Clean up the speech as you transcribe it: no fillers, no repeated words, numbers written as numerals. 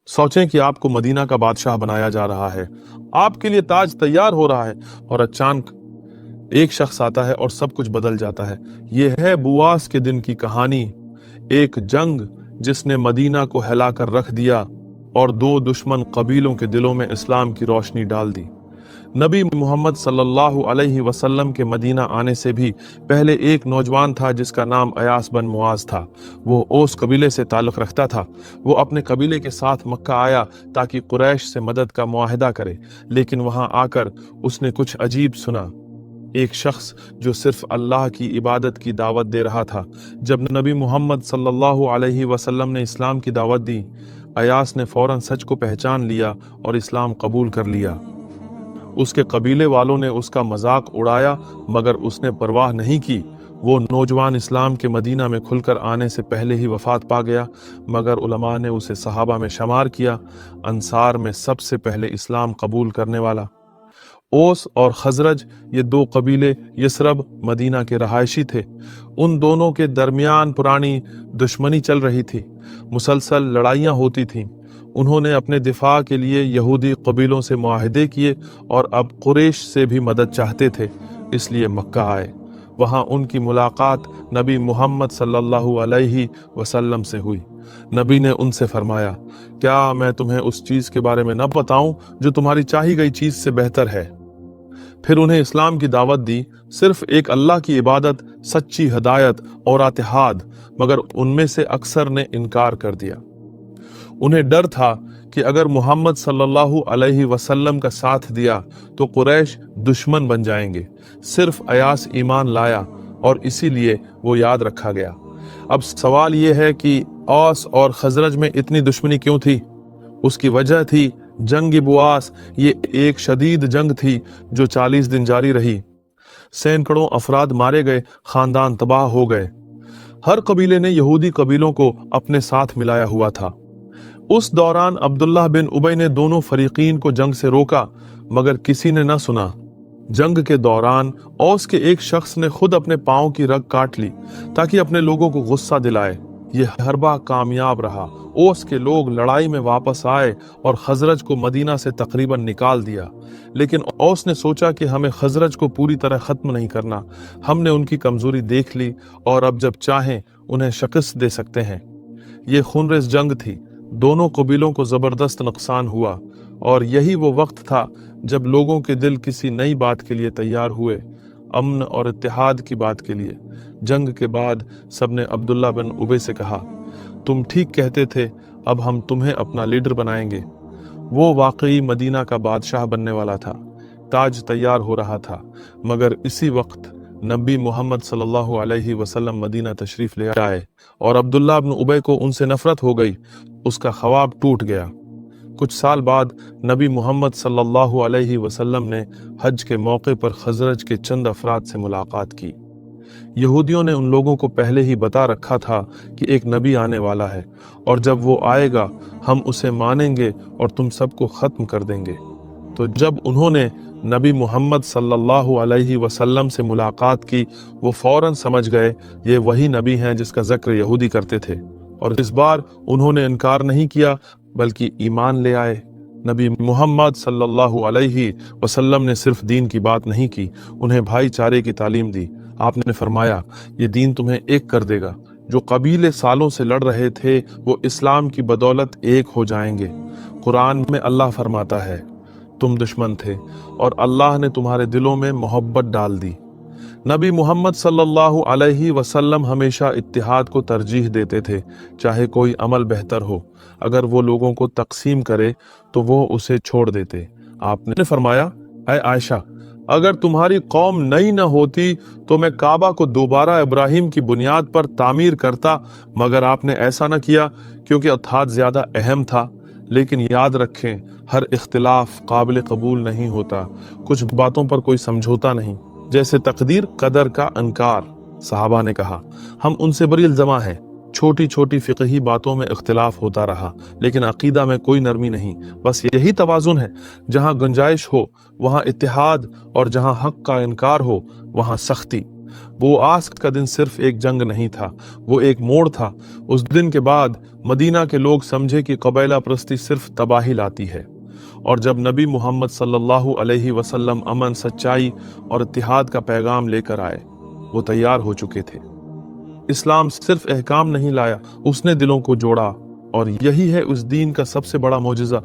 सोचें कि आपको मदीना का बादशाह बनाया जा रहा है, आपके लिए ताज तैयार हो रहा है, और अचानक एक शख्स आता है और सब कुछ बदल जाता है। यह है बुआस के दिन की कहानी, एक जंग जिसने मदीना को हिलाकर रख दिया और दो दुश्मन कबीलों के दिलों में इस्लाम की रोशनी डाल दी। नबी मोहम्मद सल्लल्लाहु अलैहि वसल्लम के मदीना आने से भी पहले एक नौजवान था जिसका नाम अयास बिन मुआज था। वो ओस कबीले से ताल्लुक़ रखता था। वो अपने कबीले के साथ मक्का आया ताकि कुरैश से मदद का मुआहिदा करे, लेकिन वहां आकर उसने कुछ अजीब सुना। एक शख्स जो सिर्फ अल्लाह की इबादत की दावत दे रहा था। जब नबी मोहम्मद सल्लल्लाहु अलैहि वसल्लम ने इस्लाम की दावत दी, अयास ने फौरन सच को पहचान लिया और इस्लाम कबूल कर लिया। उसके कबीले वालों ने उसका मजाक उड़ाया, मगर उसने परवाह नहीं की। वो नौजवान इस्लाम के मदीना में खुलकर आने से पहले ही वफात पा गया, मगर उलमा ने उसे सहाबा में शुमार किया, अंसार में सबसे पहले इस्लाम कबूल करने वाला। ओस और खजरज, ये दो कबीले यसरब मदीना के रहायशी थे। उन दोनों के दरमियान पुरानी दुश्मनी चल रही थी, मुसलसल लड़ाइयाँ होती थीं। उन्होंने अपने दिफा के लिए यहूदी कबीलों से मुआहदे किए और अब कुरैश से भी मदद चाहते थे, इसलिए मक्का आए। वहाँ उनकी मुलाकात नबी मोहम्मद सल्लल्लाहु अलैहि वसल्लम से हुई। नबी ने उनसे फरमाया, क्या मैं तुम्हें उस चीज़ के बारे में न बताऊं जो तुम्हारी चाही गई चीज़ से बेहतर है। फिर उन्हें इस्लाम की दावत दी, सिर्फ एक अल्लाह की इबादत, सच्ची हदायत और इत्तेहाद, मगर उनमें से अक्सर ने इनकार कर दिया। उन्हें डर था कि अगर मोहम्मद सल्लल्लाहु अलैहि वसल्लम का साथ दिया तो कुरैश दुश्मन बन जाएंगे। सिर्फ अयास ईमान लाया और इसीलिए वो याद रखा गया। अब सवाल ये है कि औस और खजरज में इतनी दुश्मनी क्यों थी? उसकी वजह थी जंग बुआस। ये एक शदीद जंग थी जो 40 दिन जारी रही। सैकड़ों अफराद मारे गए, खानदान तबाह हो गए। हर कबीले ने यहूदी कबीलों को अपने साथ मिलाया हुआ था। उस दौरान अब्दुल्लाह बिन उबई ने दोनों फरीकीन को जंग से रोका, मगर किसी ने न सुना। जंग के दौरान औस के एक शख्स ने खुद अपने पांव की रग काट ली ताकि अपने लोगों को गुस्सा दिलाए। यह हरबा कामयाब रहा। ओस के लोग लड़ाई में वापस आए और खजरज को मदीना से तकरीबन निकाल दिया, लेकिन औस ने सोचा कि हमें खजरज को पूरी तरह खत्म नहीं करना। हमने उनकी कमजोरी देख ली और अब जब चाहें उन्हें शिकस्त दे सकते हैं। ये खूनरेज़ जंग थी, दोनों कबीलों को जबरदस्त नुकसान हुआ, और यही वो वक्त था जब लोगों के दिल किसी नई बात के लिए तैयार हुए, अमन और इत्तेहाद की बात के लिए। जंग के बाद सबने अब्दुल्ला बिन उबई से कहा, तुम ठीक कहते थे, अब हम तुम्हें अपना लीडर बनाएंगे। वो वाकई मदीना का बादशाह बनने वाला था, ताज तैयार हो रहा था। मगर इसी वक्त नबी मोहम्मद सल्लल्लाहु अलैहि वसल्लम मदीना तशरीफ ले आए और अब्दुल्ला बिन उबई को उनसे नफरत हो गई। उसका ख्वाब टूट गया। कुछ साल बाद नबी मोहम्मद सल्लल्लाहु अलैहि वसल्लम ने हज के मौके पर खजरज के चंद अफराद से मुलाकात की। यहूदियों ने उन लोगों को पहले ही बता रखा था कि एक नबी आने वाला है, और जब वो आएगा हम उसे मानेंगे और तुम सबको ख़त्म कर देंगे। तो जब उन्होंने नबी मोहम्मद सल्लल्लाहु अलैहि वसल्लम से मुलाकात की, वो फौरन समझ गए ये वही नबी हैं जिसका जिक्र यहूदी करते थे। और इस बार उन्होंने इनकार नहीं किया बल्कि ईमान ले आए। नबी मोहम्मद सल्लल्लाहु अलैहि वसल्लम ने सिर्फ दीन की बात नहीं की, उन्हें भाईचारे की तालीम दी। आपने फरमाया, ये दीन तुम्हें एक कर देगा। जो कबीले सालों से लड़ रहे थे वो इस्लाम की बदौलत एक हो जाएंगे। कुरान में अल्लाह फरमाता है, तुम दुश्मन थे और अल्लाह ने तुम्हारे दिलों में मोहब्बत डाल दी। नबी मोहम्मद सल्लल्लाहु अलैहि वसल्लम हमेशा इत्तिहाद को तरजीह देते थे, चाहे कोई अमल बेहतर हो। अगर वो लोगों को तकसीम करे तो वो उसे छोड़ देते। आपने फरमाया, ऐ आयशा, अगर तुम्हारी कौम नई न होती तो मैं काबा को दोबारा इब्राहिम की बुनियाद पर तामीर करता, मगर आपने ऐसा न किया क्योंकि इत्तिहाद ज़्यादा अहम था। लेकिन याद रखें, हर इख्तिलाफ काबिल कबूल नहीं होता। कुछ बातों पर कोई समझौता नहीं, जैसे तकदीर कदर का इनकार। सहाबा ने कहा, हम उनसे बरी इल्ज़मा हैं। छोटी छोटी फ़िक़ही बातों में इख्तिलाफ होता रहा, लेकिन अक़ीदा में कोई नरमी नहीं। बस यही तवाज़ुन है, जहाँ गुंजाइश हो वहाँ इत्तिहाद, और जहाँ हक़ का इनकार हो वहाँ सख्ती। وہ آس کا دن صرف ایک جنگ نہیں تھا، وہ ایک موڑ تھا۔ اس دن کے بعد مدینہ کے لوگ سمجھے کہ قبیلہ پرستی صرف تباہی لاتی ہے، اور جب نبی محمد صلی اللہ علیہ وسلم امن، سچائی اور اتحاد کا پیغام لے کر آئے، وہ تیار ہو چکے تھے۔ اسلام صرف احکام نہیں لایا، اس نے دلوں کو جوڑا، اور یہی ہے اس دین کا سب سے بڑا معجزہ۔